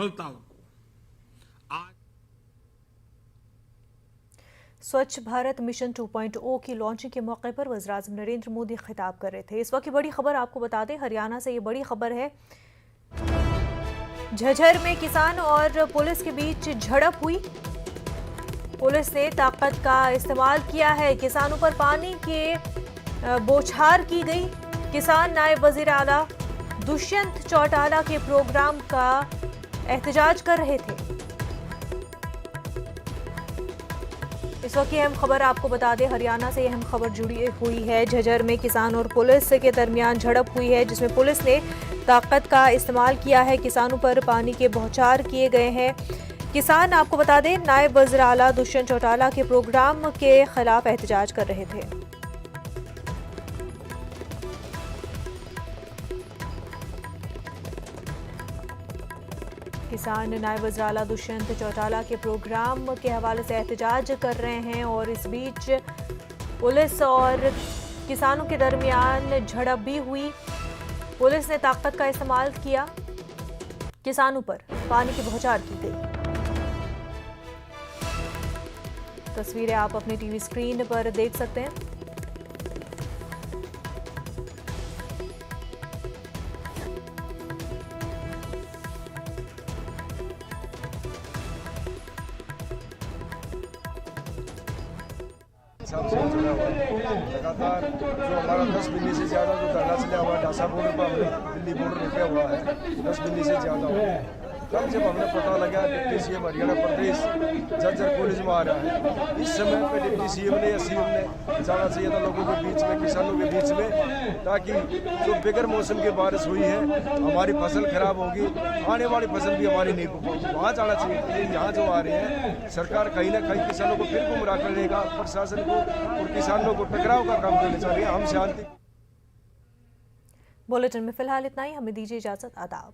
सफलताओं आज स्वच्छ भारत मिशन 2.0 की लॉन्चिंग के मौके पर वज़ीर-ए-आज़म नरेंद्र मोदी खिताब कर रहे थे। इस वक्त की बड़ी खबर आपको बता दें, हरियाणा से ये बड़ी खबर है। झज्जर में किसान और पुलिस के बीच झड़प हुई। पुलिस ने ताकत का इस्तेमाल किया है, किसानों पर पानी के बौछार की गई। किसान नायब वजीर आला दुष्यंत चौटाला के प्रोग्राम का एहतजाज कर रहे थे। इस वक्त की अहम खबर आपको बता दें, हरियाणा से अहम खबर जुड़ी हुई है। झज्जर में किसान और पुलिस के दरमियान झड़प हुई है, जिसमें पुलिस ने ताकत का इस्तेमाल किया है, किसानों पर पानी के बौछार किए गए हैं। किसान आपको बता दें, नायब वज़ीर आला दुष्यंत चौटाला के प्रोग्राम के खिलाफ एहतजाज कर रहे थे। किसान नायब वज़ीर आला दुष्यंत चौटाला के प्रोग्राम के हवाले से एहतजाज कर रहे हैं और इस बीच पुलिस और किसानों के दरमियान झड़प भी हुई। पुलिस ने ताकत का इस्तेमाल किया, किसानों पर पानी की बौछार की गई। तस्वीरें आप अपनी टीवी स्क्रीन पर देख सकते हैं। लगातार जो हमारा 10 मिली से ज़्यादा जो धरना चला हुआ है, ढासा बॉर्डर पर हमने दिल्ली बॉर्डर रुका हुआ है, 10 मिली से ज़्यादा हुआ। तब जब हमें पता लगा डिप्टी सीएम हरियाणा प्रदेश झज्जर कॉलेज में आ रहा है, इस समय पे डिप्टी सीएम ने या सीएम ने जाना चाहिए था लोगों के बीच में, किसानों के बीच में, ताकि जो बगैर मौसम की बारिश हुई है, हमारी फसल खराब होगी, आने वाली फसल भी हमारी नहीं होगी, वहाँ जाना चाहिए। यहाँ जो आ रहे हैं, सरकार कहीं ना कहीं किसानों को फिर गुमराह करने का, प्रशासन को और किसानों को टकराव का काम करना चाहिए। हम शांति। बुलेटिन में फिलहाल इतना ही, हमें दीजिए इजाजत। आदाब।